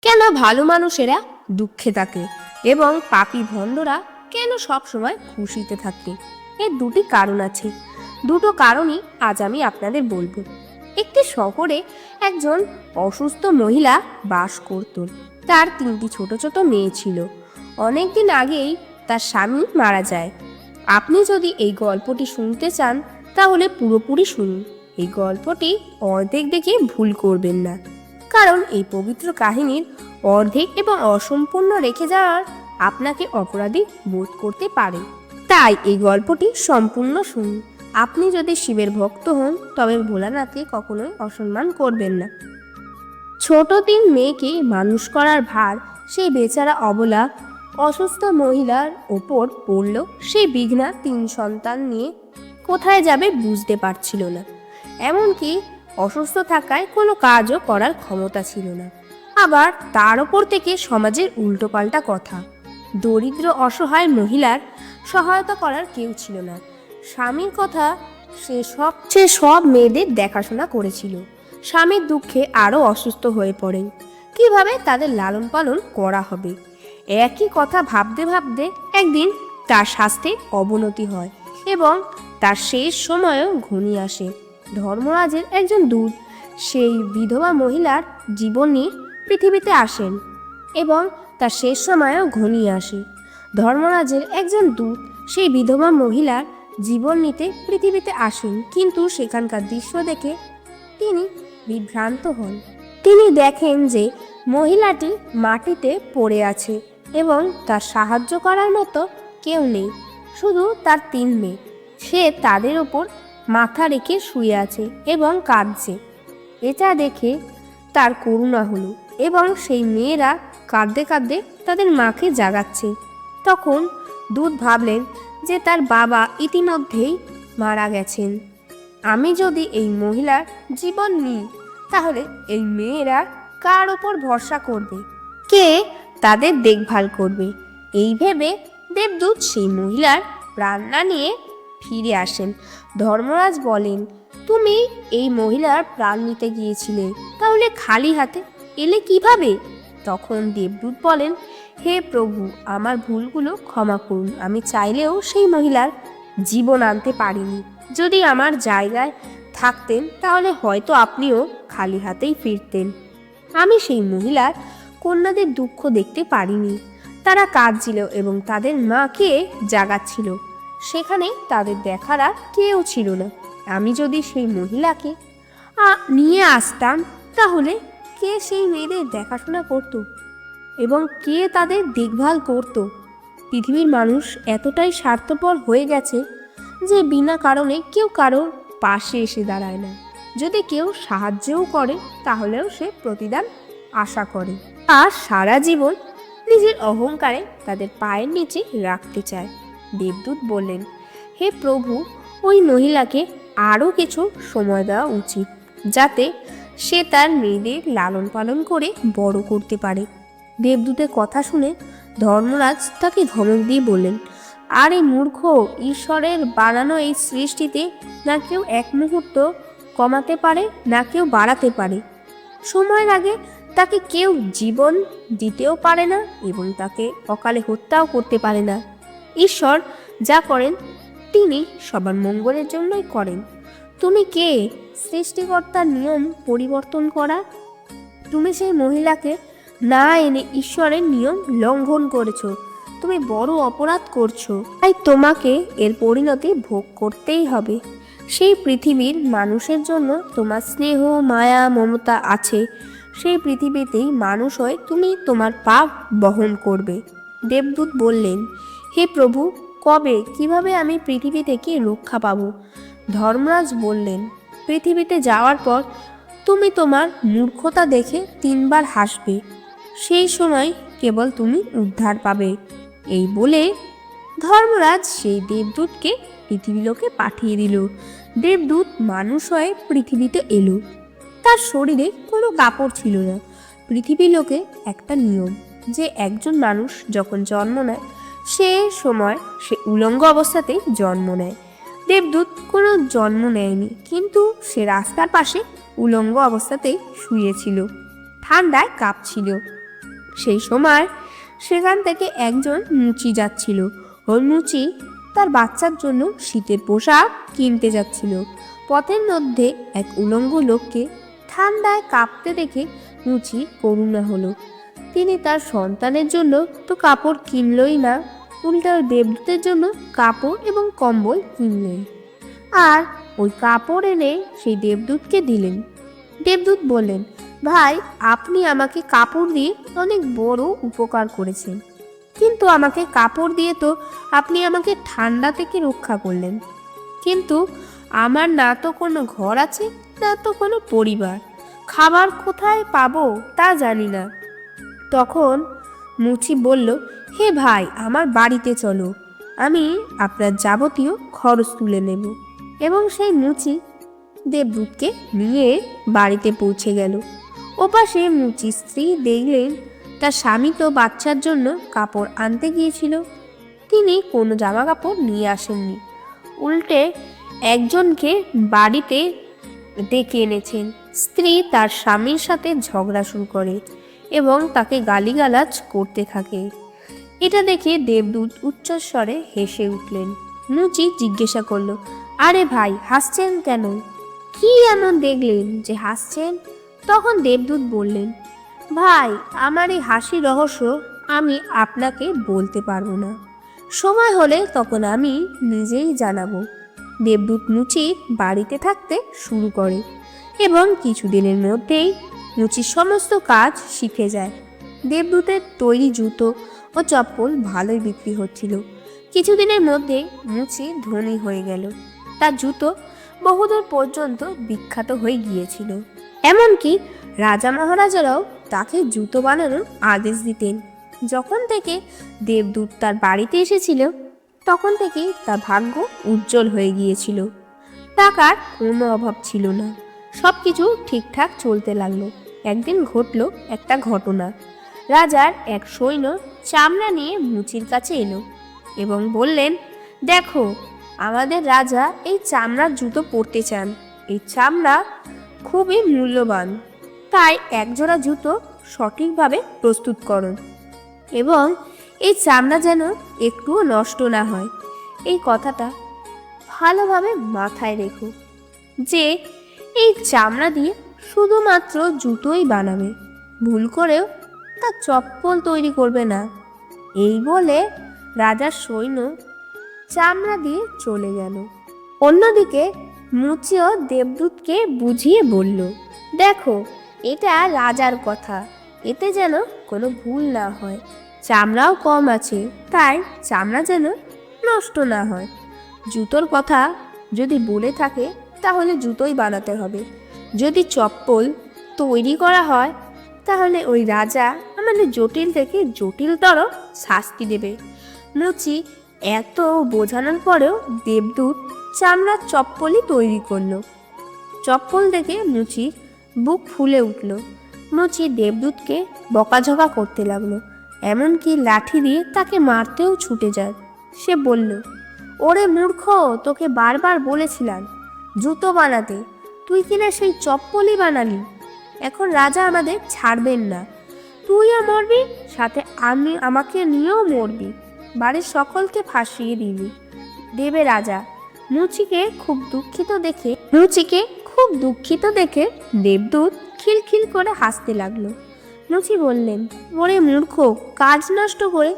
কেন ভালো মানুষেরা দুঃখে থাকে এবং পাপী ভণ্ডরা কেন সব সময় খুশিতে থাকে? এর দুটি কারণ আছে। দুটো কারণই আজ আমি আপনাদের বলবো। একটি শহরে একজন অসুস্থ মহিলা বাস করত। তার 3টি ছোট ছোট মেয়ে ছিল। অনেকদিন আগেই তার স্বামী মারা যায়। আপনি যদি এই গল্পটি শুনতে চান তাহলে পুরোপুরি শুনুন। এই গল্পটি অর্ধেক দেখে ভুল করবেন না, কারণ এই পবিত্র কাহিনীর অর্ধেক এবং অসম্পূর্ণ রেখে যাওয়ার আপনাকে অপরাধী বোধ করতে পারে। তাই এই গল্পটি সম্পূর্ণ শুনুন। আপনি যদি শিবের ভক্ত হন তবে ভোলানাথকে কখনোই অসম্মান করবেন না। ছোট 3 মেয়েকে মানুষ করার ভার সেই বেচারা অবলা অসুস্থ মহিলার ওপর পড়ল। সেই বিঘ্না 3 সন্তান নিয়ে কোথায় যাবে বুঝতে পারছিল না। এমনকি অসুস্থ থাকায় কোনো কাজও করার ক্ষমতা ছিল না। আবার তার ওপর থেকে সমাজের উল্টোপাল্টা কথা। দরিদ্র অসহায় মহিলার সহায়তা করার কেউ ছিল না। স্বামীর কথা সে সব মেয়েদের দেখাশোনা করেছিল। স্বামীর দুঃখে আরও অসুস্থ হয়ে পড়েন। কিভাবে তাদের লালন পালন করা হবে, একই কথা ভাবতে ভাবতে একদিন তার স্বাস্থ্যে অবনতি হয় এবং তার শেষ সময়ও ঘনিয়ে আসে। ধর্মরাজের একজন দূত সেই বিধবা মহিলার জীবন নিয়ে পৃথিবীতে আসেন এবং তার শেষ সময়ও ঘনিয়ে আসে। ধর্মরাজের একজন দূত সেই বিধবা মহিলার জীবন নিতে পৃথিবীতে আসেন, কিন্তু সেখানকার দৃশ্য দেখে তিনি বিভ্রান্ত হন। তিনি দেখেন যে মহিলাটি মাটিতে পড়ে আছে এবং তার সাহায্য করার মতো কেউ নেই, শুধু তার 3 মেয়ে। সে তাদের ওপর মাথা রেখে শুয়ে আছে এবং কাঁদছে। এটা দেখে তার করুণা হলো এবং সেই মেয়েরা কাঁদতে কাঁদতে তাদের মাকে জাগাচ্ছে। তখন দূত ভাবলেন যে তার বাবা ইতিমধ্যেই মারা গেছেন। আমি যদি এই মহিলার জীবন নিই তাহলে এই মেয়েরা কার ওপর ভরসা করবে, কে তাদের দেখভাল করবে? এই ভেবে দেবদূত সেই মহিলার প্রাণ না নিয়ে ফিরে আসেন। ধর্মরাজ বলেন, তুমি এই মহিলার প্রাণ নিতে গিয়েছিলে, তাহলে খালি হাতে এলে কিভাবে? তখন দেবদূত বলেন, হে প্রভু, আমার ভুলগুলো ক্ষমা করুন। আমি চাইলেও সেই মহিলার জীবন আনতে পারিনি। যদি আমার জায়গায় থাকতেন তাহলে হয়তো আপনিও খালি হাতেই ফিরতেন। আমি সেই মহিলার কন্যাদের দুঃখ দেখতে পারিনি। তারা কাঁদছিল এবং তাদের মাকে জাগাচ্ছিল। সেখানে তাদের দেখার আর কেউ ছিল না। আমি যদি সেই মহিলাকে নিয়ে আসতাম তাহলে কে সেই মেয়েদের দেখাশোনা করত এবং কে তাদের দেখভাল করত? পৃথিবীর মানুষ এতটাই স্বার্থপর হয়ে গেছে যে বিনা কারণে কেউ কারোর পাশে এসে দাঁড়ায় না। যদি কেউ সাহায্যও করে তাহলেও সে প্রতিদান আশা করে আর সারা জীবন নিজের অহংকারে তাদের পায়ের নিচে রাখতে চায়। দেবদূত বললেন, হে প্রভু, ওই মহিলাকে আরও কিছু সময় দেওয়া উচিত, যাতে সে তার মেয়েদের লালন পালন করে বড় করতে পারে। দেবদূতের কথা শুনে ধর্মরাজ তাকে ধমক দিয়ে বললেন, আরে মূর্খ, ঈশ্বরের বানানো এই সৃষ্টিতে না কেউ এক মুহূর্ত কমাতে পারে না কেউ বাড়াতে পারে। সময়ের আগে তাকে কেউ জীবন দিতেও পারে না এবং তাকে অকালে হত্যাও করতে পারে না। ঈশ্বর যা করেন তিনি সবার মঙ্গলের জন্যই করেন। তুমি কে সৃষ্টিকর্তার নিয়ম পরিবর্তন করা? তুমি সেই মহিলাকে না এনে ঈশ্বরের নিয়ম লঙ্ঘন করেছো। তুমি বড় অপরাধ করছো, তাই তোমাকে এর পরিণতি ভোগ করতেই হবে। সেই পৃথিবীর মানুষের জন্য তোমার স্নেহ, মায়া, মমতা আছে। সেই পৃথিবীতেই মানুষ হয়ে তুমি তোমার পাপ বহন করবে। দেবদূত বললেন, হে প্রভু, কবে কিভাবে আমি পৃথিবী থেকে রক্ষা পাব? ধর্মরাজ বললেন, পৃথিবীতে যাওয়ার পর তুমি তোমার মূর্খতা দেখে 3 বার হাসবে, সেই সময় কেবল তুমি উদ্ধার পাবে। এই বলে ধর্মরাজ সেই দেবদূতকে পৃথিবীলোকে পাঠিয়ে দিল। দেবদূত মানুষ হয়ে পৃথিবীতে এলো। তার শরীরে কোনো কাপড় ছিল না। পৃথিবীলোকে একটা নিয়ম যে একজন মানুষ যখন জন্ম নেয় সে সময় সে উলঙ্গ অবস্থাতেই জন্ম নেয়। দেবদূত কোনো জন্ম নেয়নি, কিন্তু সে রাস্তার পাশে উলঙ্গ অবস্থাতেই শুয়েছিল। ঠান্ডায় কাঁপছিল। সেই সময় সেখান থেকে একজন মুচি যাচ্ছিল। ওই মুচি তার বাচ্চার জন্য শীতের পোশাক কিনতে যাচ্ছিল। পথের মধ্যে এক উলঙ্গ লোককে ঠান্ডায় কাঁপতে দেখে মুচি করুণা হলো। তিনি তার সন্তানের জন্য তো কাপড় কিনলই না, উল্টা দেবদূতের জন্য কাপড় এবং কম্বল কিনলেন, আর ওই কাপড় এনে সেই দেবদূতকে দিলেন। দেবদূত বললেন, ভাই, আপনি আমাকে কাপড় দিয়ে অনেক বড় উপকার করেছেন, কিন্তু আমাকে কাপড় দিয়ে তো আপনি আমাকে ঠান্ডা থেকে রক্ষা করলেন, কিন্তু আমার না তো কোনো ঘর আছে, না তো কোনো পরিবার, খাবার কোথায় পাবো তা জানি না। তখন মুচি বলল, হে ভাই, আমার বাড়িতে চলো, আমি আপনার যাবতীয় খরচ তুলে নেব। এবং সেই মুচি দেবদূতকে নিয়ে বাড়িতে পৌঁছে গেল। ওপাশে মুচির স্ত্রী দেখলেন তার স্বামী তো বাচ্চার জন্য কাপড় আনতে গিয়েছিল, তিনি কোনো জামা কাপড় নিয়ে আসেননি, উল্টে একজনকে বাড়িতে ডেকে এনেছেন। স্ত্রী তার স্বামীর সাথে ঝগড়া শুরু করে এবং তাকে গালিগালাজ করতে থাকে। এটা দেখে দেবদূত উচ্চস্বরে হেসে উঠলেন। মুচি জিজ্ঞাসা করলো, আরে ভাই, হাসছেন কেন? কি এমন দেখলেন যে হাসছেন? তখন দেবদূত বললেন, ভাই, আমার এই হাসির রহস্য আমি আপনাকে বলতে পারবো না, সময় হলে তখন আমি নিজেই জানাবো। দেবদূত মুচির বাড়িতে থাকতে শুরু করে এবং কিছুদিনের মধ্যেই মুচির সমস্ত কাজ শিখে যায়। দেবদূতের তৈরি জুতো ও চপ্পল ভালোই বিক্রি হচ্ছিল। কিছুদিনের মধ্যে মুচি ধনী হয়ে গেল। তার জুতো বহুদূর পর্যন্ত বিখ্যাত হয়ে গিয়েছিল। এমনকি রাজা মহারাজারাও তাকে জুতো বানানোর আদেশ দিতেন। যখন থেকে দেবদূত তার বাড়িতে এসেছিল, তখন থেকেই তার ভাগ্য উজ্জ্বল হয়ে গিয়েছিল। টাকার কোনো অভাব ছিল না, সব কিছু ঠিকঠাক চলতে লাগলো। একদিন ঘটল একটা ঘটনা। রাজার এক সৈন্য চামড়া নিয়ে মুচির কাছে এলো এবং বললেন, দেখো, আমাদের রাজা এই চামড়ার জুতো পরতে চান। এই চামড়া খুবই মূল্যবান, তাই একজোড়া জুতো সঠিকভাবে প্রস্তুত করো এবং এই চামড়া যেন একটুও নষ্ট না হয়। এই কথাটা ভালোভাবে মাথায় রেখো যে এই চামড়া দিয়ে শুধুমাত্র জুতোই বানাবে, ভুল করেও তা চপ্পল তৈরি করবে না। এই বলে রাজার সৈন্য চামড়া দিয়ে চলে গেল। অন্যদিকে মুচিও দেবদূতকে বুঝিয়ে বলল, দেখো, এটা রাজার কথা, এতে যেন কোনো ভুল না হয়। চামড়াও কম আছে, তাই চামড়া যেন নষ্ট না হয়। জুতোর কথা যদি বলে থাকে তাহলে জুতোই বানাতে হবে। যদি চপ্পল তৈরি করা হয় তাহলে ওই রাজা আমাদের জটিল থেকে জটিলতর শাস্তি দেবে। মুচি এত বোঝানোর পরেও দেবদূত চামড়ার চপ্পলই তৈরি করলো। চপ্পল দেখে মুচির বুক ফুলে উঠল। মুচি দেবদূতকে বকাঝকা করতে লাগলো, এমনকি লাঠি দিয়ে তাকে মারতেও ছুটে যায়। সে বলল, ওরে মূর্খ, তোকে বারবার বলেছিলাম জুতো বানাতে, তুই কিনা সেই চপ্পলই বানালি। এখন রাজা আমাদের ছাড়বেন না, তুইও মরবি, সাথে আমাকে নিয়েও মরবি, বাড়ির সকলকে ফাঁসিয়ে দেবে রাজা। মুচিকে খুব দুঃখিত দেখে দেবদূত খিলখিল করে হাসতে লাগলো। মুচি বললেন, ওরে মূর্খ, কাজ নষ্ট করে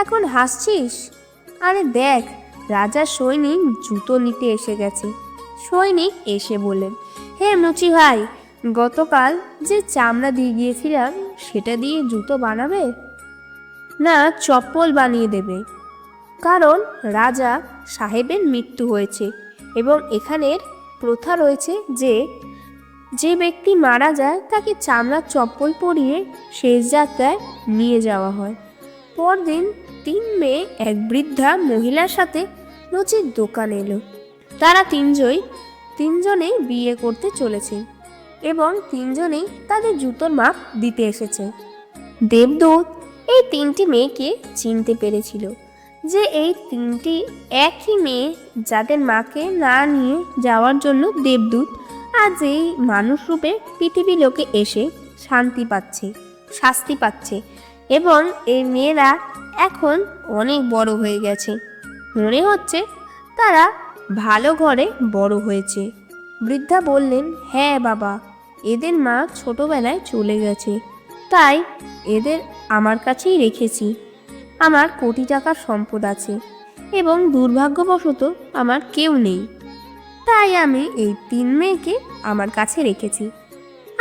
এখন হাসছিস? আরে দেখ, রাজার সৈনিক জুতো নিতে এসে গেছে। সৈনিক এসে বললেন, হে মুচি ভাই, গতকাল যে চামড়া দিয়ে গিয়েছিলাম সেটা দিয়ে জুতো বানাবে না চপ্পল বানিয়ে দেবে? কারণ রাজা সাহেবের মৃত্যু হয়েছে এবং এখানের প্রথা রয়েছে যে যে ব্যক্তি মারা যায় তাকে চামড়ার চপ্পল পরিয়ে শেষ যাত্রায় নিয়ে যাওয়া হয়। পরদিন 3 মেয়ে এক বৃদ্ধা মহিলার সাথে মুচির দোকান এলো। তারা তিনজনেই বিয়ে করতে চলেছে এবং তিনজনেই তাদের জুতোর মাপ দিতে এসেছে। দেবদূত এই 3টি মেয়েকে চিনতে পেরেছিল যে এই 3টি একই মেয়ে, যাদের মাকে না নিয়ে যাওয়ার জন্য দেবদূত আজ এই মানুষ রূপে পৃথিবী লোকে এসে শাস্তি পাচ্ছে। এবং এই মেয়েরা এখন অনেক বড় হয়ে গেছে। মনে হচ্ছে তারা ভালো ঘরে বড় হয়েছে। বৃদ্ধা বললেন, হ্যাঁ বাবা, এদের মা ছোটবেলায় চলে গেছে, তাই এদের আমার কাছেই রেখেছি। আমার কোটি টাকার সম্পদ আছে এবং দুর্ভাগ্যবশত আমার কেউ নেই, তাই আমি এই 3 মেয়েকে আমার কাছে রেখেছি।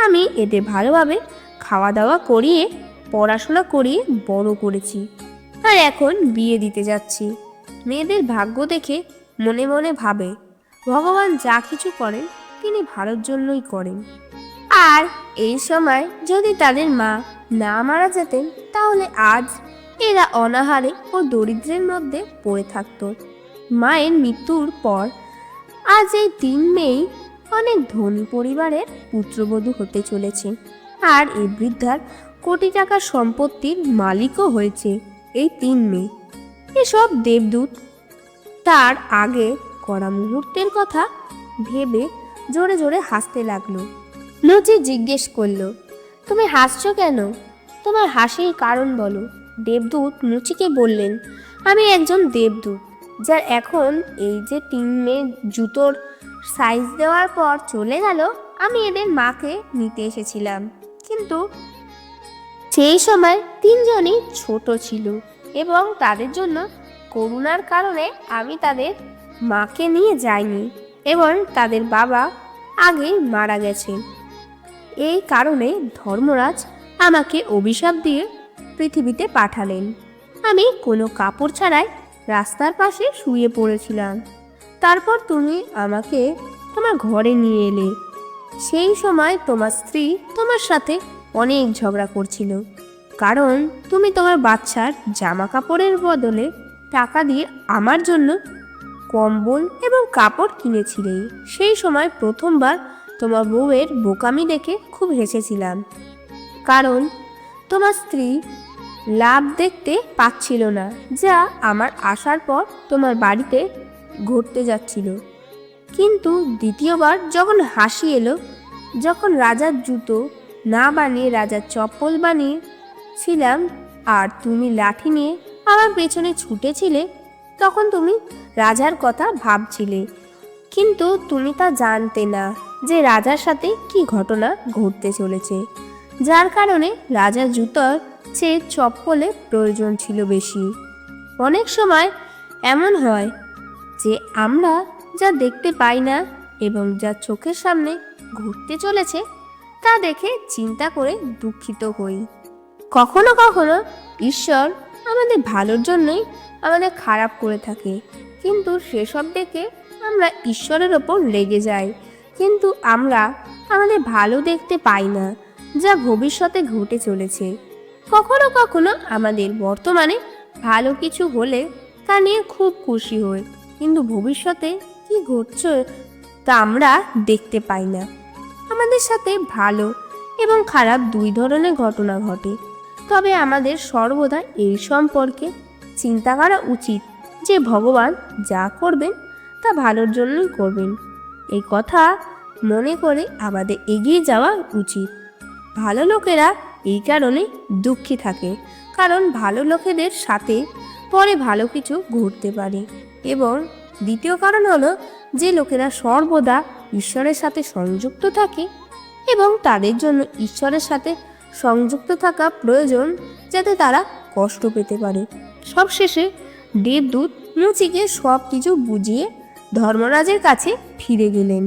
আমি এদের ভালোভাবে খাওয়া দাওয়া করিয়ে পড়াশোনা করিয়ে বড় করেছি, আর এখন বিয়ে দিতে যাচ্ছি। মেয়েদের ভাগ্য দেখে মনে মনে ভাবে, ভগবান যা কিছু করেন তিনি ভালোর জন্যই করেন। আর এই সময় যদি তাদের মা না মারা যেতেন, তাহলে আজ এরা অনাহারে ও দরিদ্রের মধ্যে পড়ে থাকত। মায়ের মৃত্যুর পর আজ এই 3 মেয়েই অনেক ধনী পরিবারের পুত্রবধূ হতে চলেছে, আর এই বৃদ্ধার কোটি টাকার সম্পত্তির মালিকও হয়েছে এই 3 মেয়ে। এসব দেবদূত তার আগে করা মুহূর্তের কথা ভেবে জোরে জোরে হাসতে লাগলো। লুচি জিজ্ঞেস করলো, তুমি হাসছো কেন? তোমার হাসির কারণ বলো। দেবদূত মুচিকে বললেন, আমি একজন দেবদূত, যার এখন এই যে 3 মেয়ে জুতোর সাইজ দেওয়ার পর চলে গেল, আমি এদের মাকে নিতে এসেছিলাম, কিন্তু সেই সময় 3 জনই ছোট ছিল এবং তাদের জন্য করুণার কারণে আমি তাদের মাকে নিয়ে যাইনি এবং তাদের বাবা আগেই মারা গেছেন। এই কারণে ধর্মরাজ আমাকে অভিশাপ দিয়ে পৃথিবীতে পাঠালেন। আমি কোনো কাপড় ছাড়াই রাস্তার পাশে শুয়ে পড়েছিলাম। তারপর তুমি আমাকে তোমার ঘরে নিয়ে এলে। সেই সময় তোমার স্ত্রী তোমার সাথে অনেক ঝগড়া করছিল, কারণ তুমি তোমার বাচ্চার জামা কাপড়ের বদলে টাকা দিয়ে আমার জন্য কম্বল এবং কাপড় কিনেছিলে। সেই সময় প্রথমবার তোমার বউয়ের বোকামি দেখে খুব হেসেছিলাম, কারণ তোমার স্ত্রী লাভ দেখতে পাচ্ছিল না, যা আমার আসার পর তোমার বাড়িতে ঘটতে যাচ্ছিল। কিন্তু দ্বিতীয়বার যখন হাসি এলো, যখন রাজার জুতো না বানিয়ে রাজার চপ্পল বানিয়েছিলাম আর তুমি লাঠি নিয়ে আমার পেছনে ছুটেছিলে, তখন তুমি রাজার কথা ভাবছিলে, কিন্তু তুমি তা জানতে না যে রাজার সাথে কি ঘটনা ঘটতে চলেছে, যার কারণে রাজার জুতোর চেয়ে চপ্পলের প্রয়োজন ছিল বেশি। অনেক সময় এমন হয় যে আমরা যা দেখতে পাই না এবং যা চোখের সামনে ঘটতে চলেছে তা দেখে চিন্তা করে দুঃখিত হই। কখনো কখনো ঈশ্বর আমাদের ভালোর জন্যই আমাদের খারাপ করে থাকে, কিন্তু সেসব দেখে আমরা ঈশ্বরের ওপর রেগে যাই, কিন্তু আমরা আমাদের ভালো দেখতে পাই না যা ভবিষ্যতে ঘটে চলেছে। কখনো কখনো আমাদের বর্তমানে ভালো কিছু হলে তা নিয়ে খুব খুশি হই, কিন্তু ভবিষ্যতে কি ঘটছে তা আমরা দেখতে পাই না। আমাদের সাথে ভালো এবং খারাপ 2 ধরনের ঘটনা ঘটে, তবে আমাদের সর্বদা এই সম্পর্কে চিন্তা করা উচিত যে ভগবান যা করবেন তা ভালোর জন্যই করবেন। এই কথা মনে করে আমাদের এগিয়ে যাওয়া উচিত। ভালো লোকেরা এই কারণে দুঃখী থাকে, কারণ ভালো লোকেদের সাথে পরে ভালো কিছু ঘটতে পারে। এবং দ্বিতীয় কারণ হলো যে লোকেরা সর্বদা ঈশ্বরের সাথে সংযুক্ত থাকে এবং তাদের জন্য ঈশ্বরের সাথে সংযুক্ত থাকা প্রয়োজন, যাতে তারা কষ্ট পেতে পারে। সবশেষে দেবদূত মুচিকে সব কিছু বুঝিয়ে ধর্মরাজের কাছে ফিরে গেলেন।